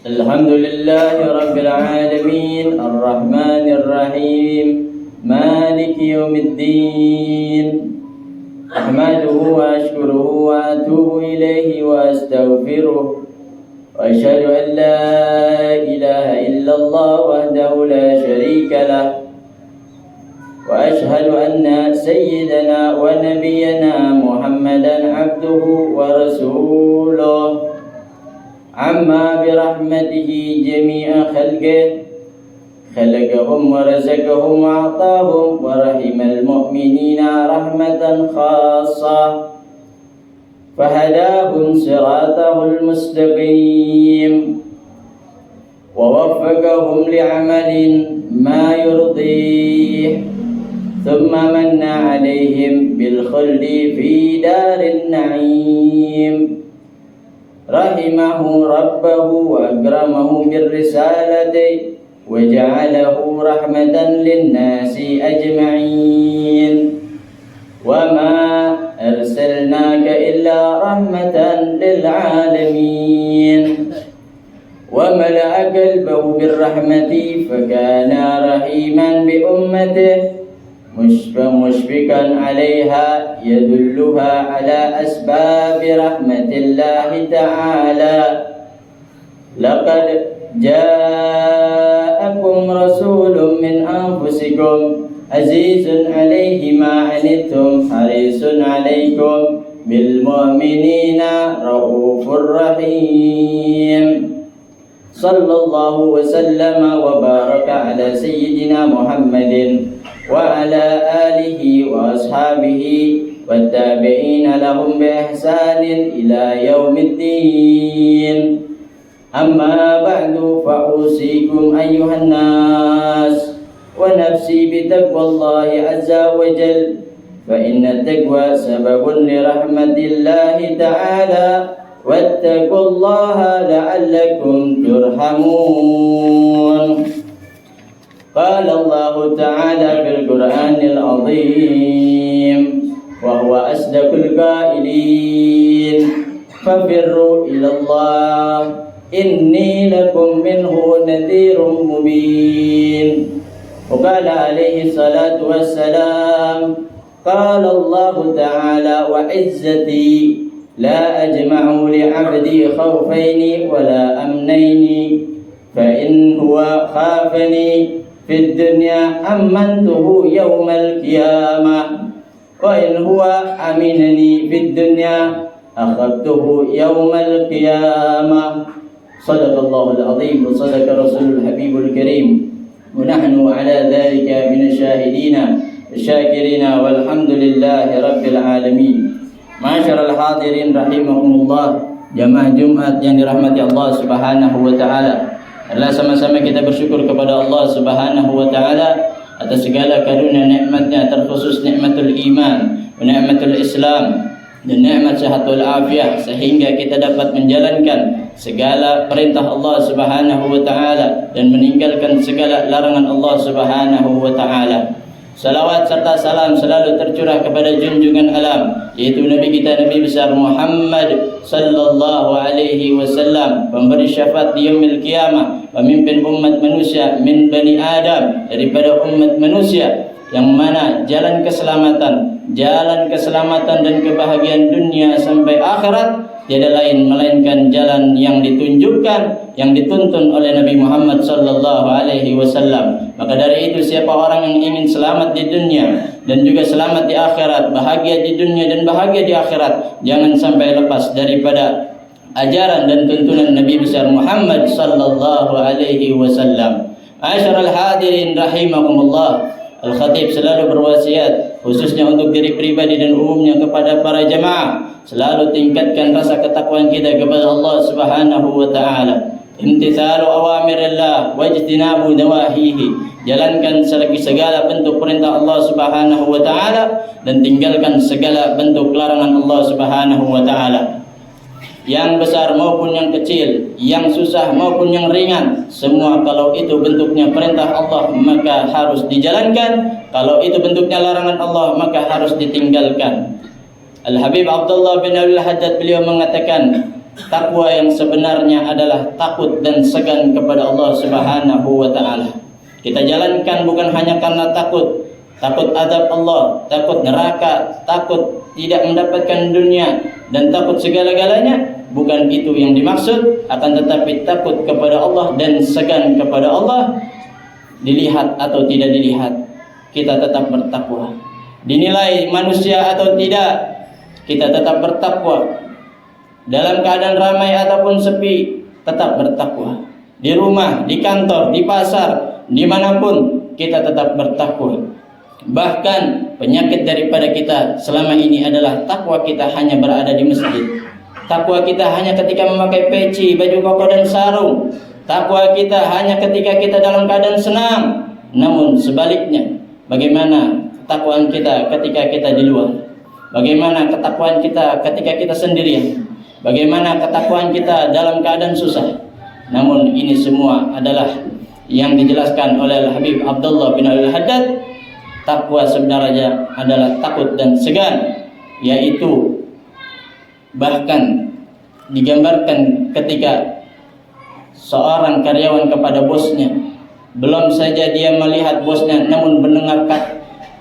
الحمد لله رب العالمين الرحمن الرحيم مالك يوم الدين أحمده وأشكره وأتوب إليه وأستغفره وأشهد أن لا إله إلا الله وحده لا شريك له وأشهد أن سيدنا ونبينا محمدا عبده ورسوله عما برحمته جميع خلقه خلقهم ورزقهم وأعطاهم ورحم المؤمنين رحمة خاصة فهداهم صراطه المستقيم ووفقهم لعمل ما يرضيه ثم من عليهم بالخلد في دار النعيم رحمه ربه وأكرمه بالرسالة وجعله رحمة للناس أجمعين وما أرسلناك إلا رحمة للعالمين وملأ قلبه بالرحمة فكان رحيما بأمته مشفقا عليها يدلها على أسباب رحمة الله تعالى لقد جاءكم رسول من أنفسكم عزيز عليه ما عنتم حريص عليكم بالمؤمنين رؤوف رحيم صلى الله وسلم وبارك على سيدنا محمد وعلى آله وأصحابه والتابعين لهم بإحسان إلى يوم الدين أما بعد فأوصيكم أيها الناس ونفسي بتقوى الله عز وجل، فإن التقوى سبب لرحمة الله تعالى، واتقوا الله لعلكم ترحمون. قال الله تعالى في القرآن العظيم وهو أصدق القائلين: ففروا إلى الله إني لكم منه نذير مبين. وقال عليه الصلاة والسلام: قال الله تعالى: وعزتي لا أجمع لعبدي خوفين ولا أمنين، فإن هو خافني في الدنيا أمنته يوم القيامة، وإن هو أمنني في الدنيا أخذته يوم القيامة. صدق الله العظيم وصدق رسول الحبيب الكريم، ونحن على ذلك من الشاهدين الشاكرين والحمد لله رب العالمين. Masyarul hadirin rahimakumullah, jamaah Jumat yang dirahmati Allah Subhanahu wa taala. Adalah sama-sama kita bersyukur kepada Allah Subhanahu wa taala atas segala karunia nikmatnya, terkhusus nikmatul iman, nikmatul Islam, dan nikmat sehatul afiah, sehingga kita dapat menjalankan segala perintah Allah Subhanahu wa taala dan meninggalkan segala larangan Allah Subhanahu wa taala. Salawat serta salam selalu tercurah kepada junjungan alam, yaitu Nabi kita, Nabi besar Muhammad sallallahu alaihi wasallam, pemberi syafaat di yaumil qiyamah, pemimpin umat manusia min bani Adam, daripada umat manusia, yang mana jalan keselamatan dan kebahagiaan dunia sampai akhirat tiada lain melainkan jalan yang ditunjukkan, yang dituntun oleh Nabi Muhammad sallallahu alaihi wasallam. Maka dari itu, siapa orang yang ingin selamat di dunia dan juga selamat di akhirat, bahagia di dunia dan bahagia di akhirat, jangan sampai lepas daripada ajaran dan tuntunan Nabi besar Muhammad sallallahu alaihi wasallam. Ma'asyiral hadirin rahimakumullah, Al-Khatib selalu berwasiat, khususnya untuk diri pribadi dan umumnya kepada para jamaah, selalu tingkatkan rasa ketakwaan kita kepada Allah Subhanahu wa taala. Imtithalu awamirillah wajtinabu nawahihi, jalankan segala bentuk perintah Allah Subhanahu wa taala dan tinggalkan segala bentuk larangan Allah Subhanahu wa taala. Yang besar maupun yang kecil, yang susah maupun yang ringan, semua kalau itu bentuknya perintah Allah maka harus dijalankan, kalau itu bentuknya larangan Allah maka harus ditinggalkan. Al-Habib Abdullah bin Abdul Haddad, beliau mengatakan, takwa yang sebenarnya adalah takut dan segan kepada Allah Subhanahu wa taala. Kita jalankan bukan hanya karena takut azab Allah, takut neraka, takut tidak mendapatkan dunia, dan takut segala-galanya. Bukan itu yang dimaksud, akan tetapi takut kepada Allah dan segan kepada Allah. Dilihat atau tidak dilihat, kita tetap bertakwa. Dinilai manusia atau tidak, kita tetap bertakwa. Dalam keadaan ramai ataupun sepi, tetap bertakwa. Di rumah, di kantor, di pasar, dimanapun kita tetap bertakwa. Bahkan penyakit daripada kita selama ini adalah takwa kita hanya berada di masjid. Takwa kita hanya ketika memakai peci, baju koko dan sarung. Takwa kita hanya ketika kita dalam keadaan senang. Namun sebaliknya, bagaimana ketakwaan kita ketika kita di luar? Bagaimana ketakwaan kita ketika kita sendirian? Bagaimana ketakwaan kita dalam keadaan susah? Namun ini semua adalah yang dijelaskan oleh Al-Habib Abdullah bin Abdul Haddad. Takwa sebenarnya adalah takut dan segan, yaitu bahkan digambarkan ketika seorang karyawan kepada bosnya, belum saja dia melihat bosnya, namun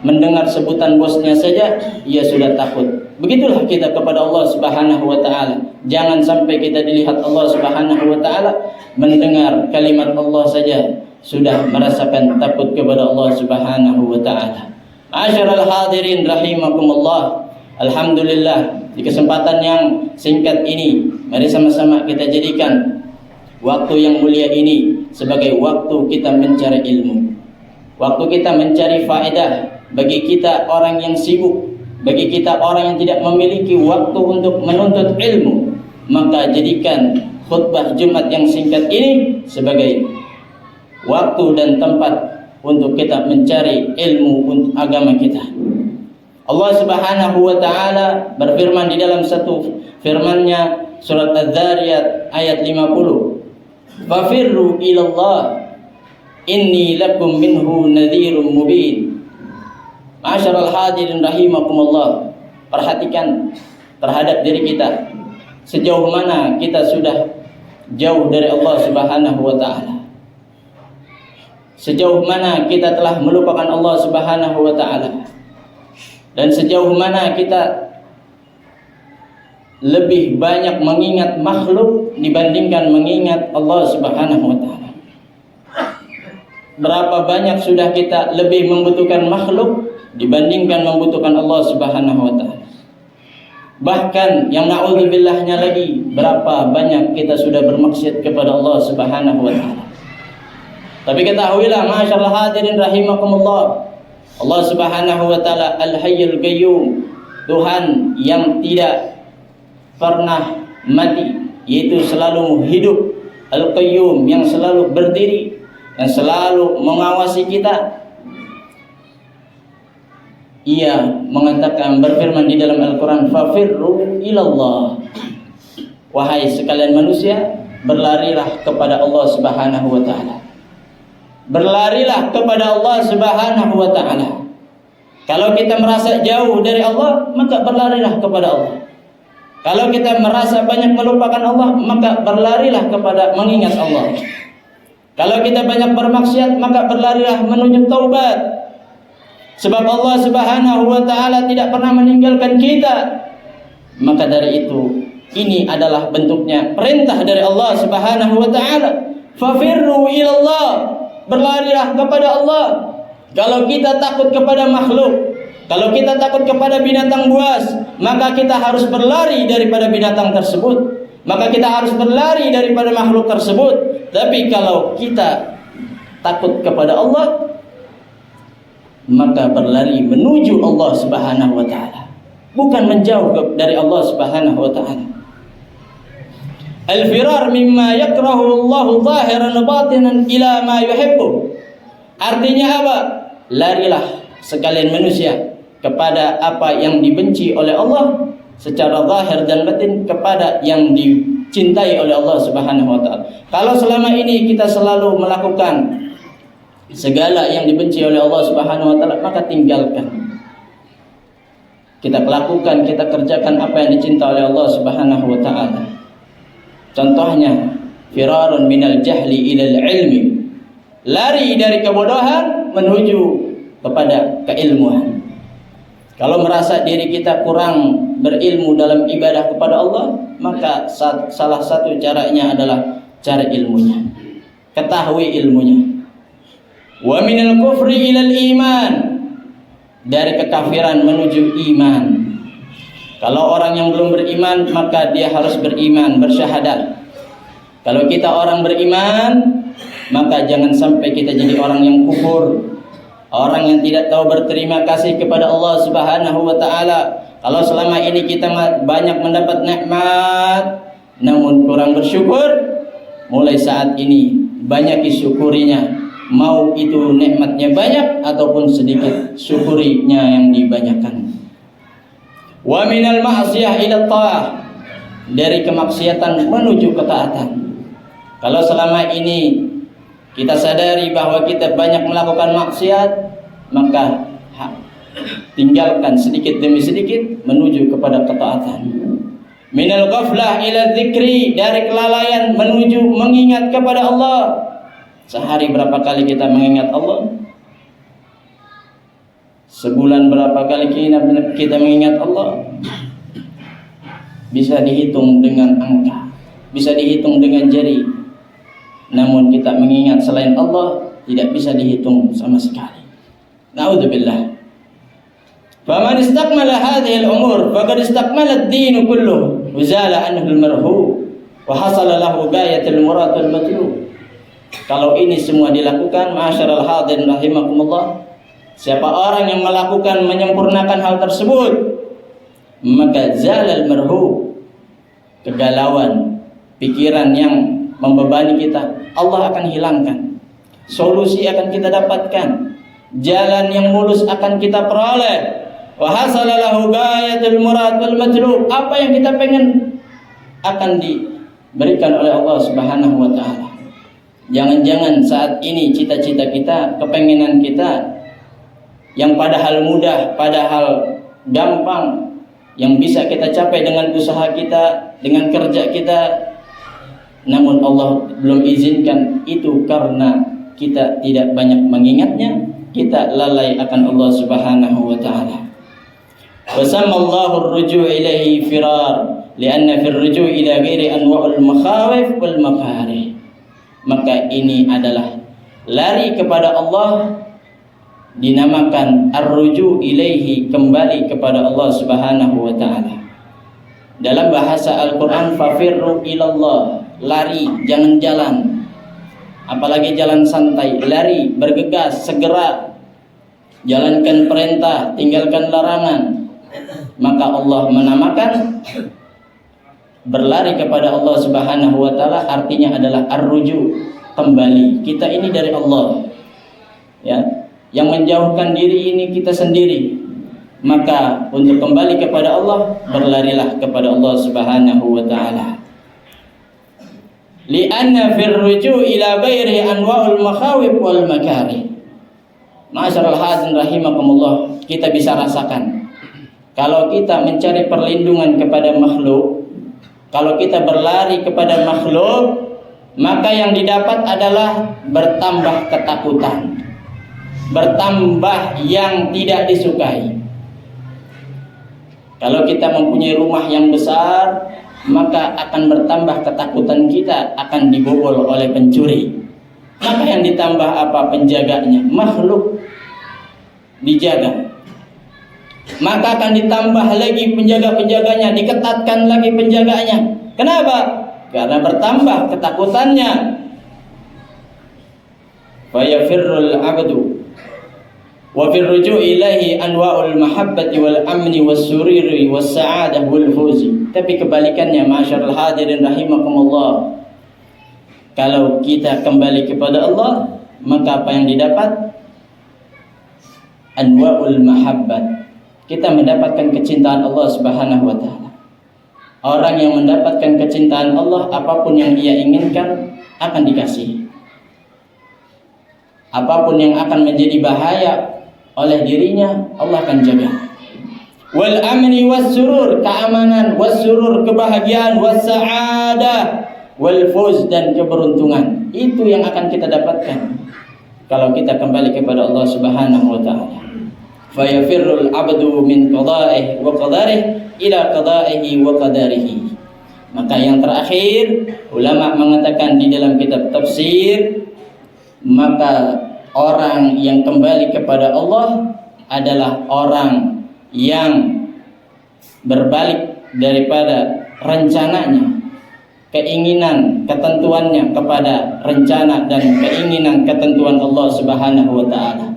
mendengar sebutan bosnya saja ia sudah takut. Begitulah kita kepada Allah Subhanahu wa taala. Jangan sampai kita dilihat Allah Subhanahu wa taala, mendengar kalimat Allah saja sudah merasakan takut kepada Allah Subhanahu wa taala. Ma'asyiral hadirin rahimakumullah. Alhamdulillah, di kesempatan yang singkat ini, mari sama-sama kita jadikan waktu yang mulia ini sebagai waktu kita mencari ilmu, waktu kita mencari faedah. Bagi kita orang yang sibuk, bagi kita orang yang tidak memiliki waktu untuk menuntut ilmu, maka jadikan khutbah Jumat yang singkat ini sebagai waktu dan tempat untuk kita mencari ilmu untuk agama kita. Allah Subhanahu wa taala berfirman di dalam satu firman-Nya surat Az-Zariyat ayat 50. Fafirru ilallah inni lakum minhu nadhirun mubin. Ma'asyiral hadirin rahimakumullah. Perhatikan terhadap diri kita. Sejauh mana kita sudah jauh dari Allah Subhanahu wa taala. Sejauh mana kita telah melupakan Allah Subhanahu wa taala. Dan sejauh mana kita lebih banyak mengingat makhluk dibandingkan mengingat Allah Subhanahu wa taala. Berapa banyak sudah kita lebih membutuhkan makhluk dibandingkan membutuhkan Allah Subhanahu wa taala. Bahkan yang na'udzubillahnya lagi, berapa banyak kita sudah bermaksiat kepada Allah Subhanahu wa taala. Tapi ketahuilah ma'asyiral hadirin rahimakumullah, Allah Subhanahu wa taala Al-Hayyul Qayyum, Tuhan yang tidak pernah mati, yaitu selalu hidup. Al-Qayyum, yang selalu berdiri, yang selalu mengawasi kita. Ia mengatakan, berfirman di dalam Al-Quran, fafirru ilallah, wahai sekalian manusia, berlarilah kepada Allah Subhanahu wa taala. Berlarilah kepada Allah Subhanahu wa taala. Kalau kita merasa jauh dari Allah, maka berlarilah kepada Allah. Kalau kita merasa banyak melupakan Allah, maka berlarilah kepada mengingat Allah. Kalau kita banyak bermaksiat, maka berlarilah menuju taubat. Sebab Allah Subhanahu wa taala tidak pernah meninggalkan kita. Maka dari itu, ini adalah bentuknya perintah dari Allah Subhanahu wa taala. Fafirru ilallah, berlarilah kepada Allah. Kalau kita takut kepada makhluk, kalau kita takut kepada binatang buas, maka kita harus berlari daripada binatang tersebut. Maka kita harus berlari daripada makhluk tersebut. Tapi kalau kita takut kepada Allah, maka berlari menuju Allah Subhanahu wa taala, bukan menjauh dari Allah Subhanahu wa taala. Al-firar mimma yakrahu Allah zahiran wa batinan ila ma yuhibbu. Artinya apa? Larilah sekalian manusia kepada apa yang dibenci oleh Allah secara zahir dan batin, kepada yang dicintai oleh Allah Subhanahu wa taala. Kalau selama ini kita selalu melakukan segala yang dibenci oleh Allah Subhanahu wa taala, maka tinggalkan. Kita lakukan, kita kerjakan apa yang dicintai oleh Allah Subhanahu wa taala. Contohnya, firarun minal jahli ilal ilmi. Lari dari kebodohan menuju kepada keilmuan. Kalau merasa diri kita kurang berilmu dalam ibadah kepada Allah, maka salah satu caranya adalah cari ilmunya. Ketahui ilmunya. Wa minal kufri ilal iman, dari kekafiran menuju iman. Kalau orang yang belum beriman, maka dia harus beriman, bersyahadat. Kalau kita orang beriman, maka jangan sampai kita jadi orang yang kufur, orang yang tidak tahu berterima kasih kepada Allah Subhanahu wa taala. Kalau selama ini kita banyak mendapat nikmat namun kurang bersyukur, mulai saat ini banyak syukurinya. Mau itu nikmatnya banyak ataupun sedikit, syukurinya yang dibanyakan. Wa minal ma'siyah ila ta'ah, dari kemaksiatan menuju ketaatan. Kalau selama ini kita sadari bahwa kita banyak melakukan maksiat, maka tinggalkan sedikit demi sedikit menuju kepada ketaatan. Minal ghaflah ila dzikri, dari kelalaian menuju mengingat kepada Allah. Sehari berapa kali kita mengingat Allah? Sebulan berapa kali kita mengingat Allah? Bisa dihitung dengan angka, bisa dihitung dengan jari. Namun kita mengingat selain Allah tidak bisa dihitung sama sekali. Na'udzubillah. Faman istakmala hadhihi al-umur faqad istakmala ad-din kulluhu wa zala anhu al-marhu wa hasala lahu ghayatul murad wal matlub. Kalau ini semua dilakukan, ma'asyiral hadirin rahimakumullah, siapa orang yang melakukan menyempurnakan hal tersebut, maka zalal marhu, kegalauan, pikiran yang membebani kita, Allah akan hilangkan. Solusi akan kita dapatkan. Jalan yang mulus akan kita peroleh. Wa hasala lahu ghayatul murad wal matlub. Apa yang kita pengen akan diberikan oleh Allah Subhanahu wa taala. Jangan-jangan saat ini cita-cita kita, kepengenan kita yang padahal mudah, padahal gampang, yang bisa kita capai dengan usaha kita, dengan kerja kita, namun Allah belum izinkan, itu karena kita tidak banyak mengingatnya, kita lalai akan Allah Subhanahu wa taala. Wa sammallahu ar-ruju' ilaihi firar, lianna fi ar-ruju' ila ghairi anwa'ul makhawif wal makarih. Maka ini adalah lari kepada Allah, dinamakan ar-ruju' ilaihi, kembali kepada Allah Subhanahu wa taala. Dalam bahasa Al-Qur'an, fafirru ilallah, lari, jangan jalan. Apalagi jalan santai, lari, bergegas, segera. Jalankan perintah, tinggalkan larangan. Maka Allah menamakan berlari kepada Allah Subhanahu wa taala artinya adalah ar-ruju', kembali. Kita ini dari Allah. Ya, yang menjauhkan diri ini kita sendiri. Maka untuk kembali kepada Allah, berlarilah kepada Allah Subhanahu wa taala. Li'anna fir ruju' ila ghairi anwa'ul makhawif wal makarih. Ma'asyiral hadirin rahimakumullah, kita bisa rasakan kalau kita mencari perlindungan kepada makhluk, kalau kita berlari kepada makhluk, maka yang didapat adalah bertambah ketakutan, bertambah yang tidak disukai. Kalau kita mempunyai rumah yang besar, maka akan bertambah ketakutan kita akan dibobol oleh pencuri. Maka yang ditambah apa? Penjaganya, makhluk dijaga. Maka akan ditambah lagi penjaga-penjaganya, diketatkan lagi penjaganya. Kenapa? Karena bertambah ketakutannya. Fa yafirrul 'abdu wa fir ruju' ilaihi anwa'ul mahabbati wal amni was sururi was sa'adah wal fawzi. Tapi kebalikannya, ma'asyiral hadirin rahimakumullah, kalau kita kembali kepada Allah, maka apa yang didapat? Anwa'ul mahabbat. Kita mendapatkan kecintaan Allah Subhanahu wa taala. Orang yang mendapatkan kecintaan Allah, apapun yang ia inginkan akan dikasih. Apapun yang akan menjadi bahaya oleh dirinya, Allah akan jaga. Wal amni was surur, keamanan, was surur, kebahagiaan, was sa'adah, wal fuz, dan keberuntungan. Itu yang akan kita dapatkan kalau kita kembali kepada Allah Subhanahu wa taala. Fa yafirrul 'abdu min qada'ihi wa qadarihi ila qada'ihi wa qadarihi. Maka yang terakhir, ulama mengatakan di dalam kitab tafsir, maka orang yang kembali kepada Allah adalah orang yang berbalik daripada rencananya, keinginan, ketentuannya kepada rencana dan keinginan, ketentuan Allah Subhanahu wa taala.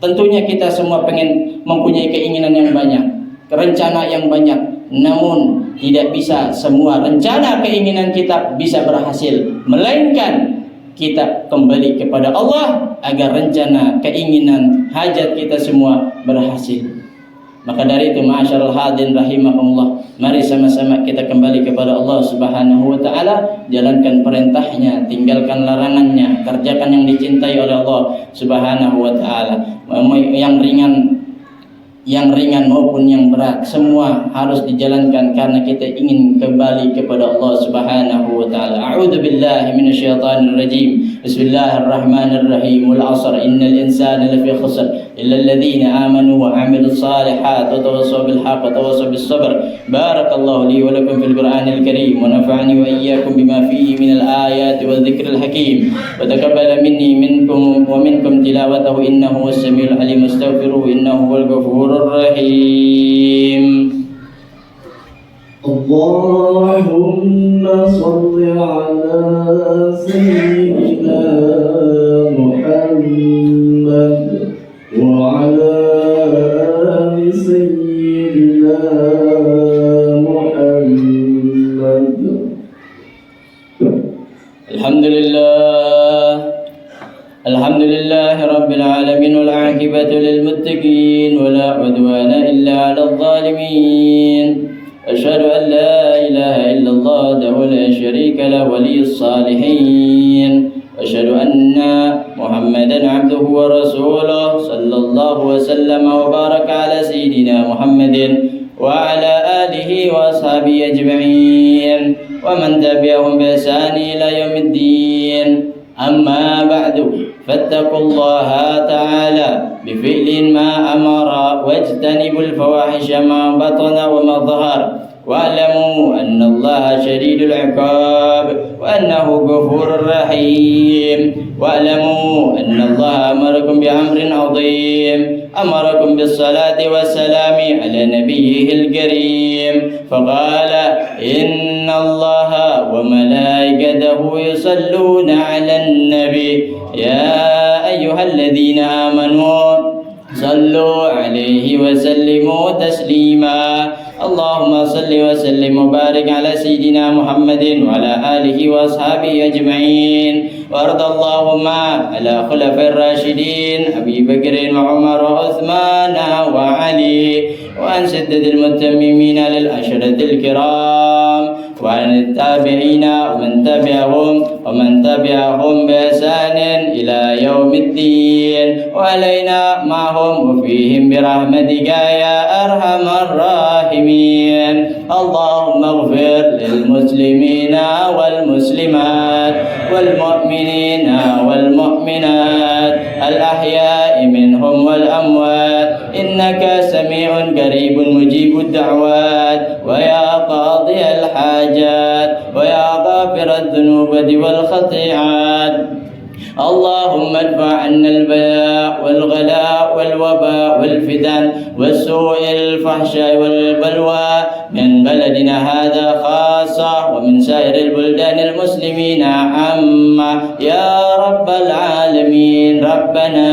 Tentunya kita semua pengen mempunyai keinginan yang banyak, rencana yang banyak, namun tidak bisa semua rencana keinginan kita bisa berhasil, melainkan kita kembali kepada Allah agar rencana, keinginan, hajat kita semua berhasil. Maka dari itu, ma'asyiral hadirin rahimakumullah, mari sama-sama kita kembali kepada Allah Subhanahu wa taala, jalankan perintahnya, tinggalkan larangannya, kerjakan yang dicintai oleh Allah Subhanahu wa taala. Yang ringan maupun yang berat, semua harus dijalankan karena kita ingin kembali kepada Allah Subhanahu wa taala. A'udzu billahi minasyaitonir rajim. Bismillahirrahmanirrahim. Wal 'asr innal insana lafi khusr illa alladhina amanu wa 'amilus solihat wa tawassaw bil haqq wa tawassaw bis sabr. Barakallahu li wa lakum fil Qur'anil karim wa nafa'ani wa iyyakum bima fihi minal ayati wa dzikril hakim. Wa taqabbala minni minkum wa minkum tilawatahu innahu was-sami'ul 'alim. Astaghfiruhu innahu huwal ghafurur الرحيم. اللهم صل على سيدنا محمد وعلى آل سيدنا محمد الحمد لله رب العالمين والعاقبة للمتقين ولا عدوان إلا على الظالمين أشهد أن لا إله إلا الله وحده لا شريك له ولي الصالحين أشهد أن محمدا عبده ورسوله صلى الله وسلم وبارك على سيدنا محمد وعلى آله وأصحابه أجمعين ومن تبعهم بإحسان إلى يوم الدين أما بعد فاتقوا الله تعالى بفعل ما أمر واجتنبوا الفواحش ما بطن وما ظهر واعلموا أن الله شديد العقاب وأنه غفور رحيم واعلموا أن الله أمركم بأمر عظيم أمركم بالصلاة والسلام على نبيه الكريم فقال إن الله وملائكته يصلون على النبي يا أيها الذين آمنوا صلوا عليه وسلموا تسليما اللهم صل وسلم وبارك على سيدنا محمد وعلى آله وأصحابه أجمعين وارض اللهم على خلفاء الراشدين أبي بكر وعمر وعثمان وعلي وعن سدة المتممين للعشرة الكرام وعن التابعين ومن تبعهم بإحسان إلى يوم الدين وعلينا معهم وفيهم برحمتك يا أرحم الراحمين اللهم اغفر للمسلمين والمسلمات والمؤمنين والمؤمنات الأحياء منهم والأموات إنك سميع قريب مجيب الدعوات ويا قاضي الحاجات ويا غافر الذنوب والخطيئات اللهم ادفع عنا البلاء والغلاء والوباء والفتن والسوء الفحشاء والبلوى من بلدنا هذا خاصة ومن سائر البلدان المسلمين عامة يا رب العالمين ربنا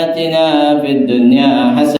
آتنا في الدنيا حسنة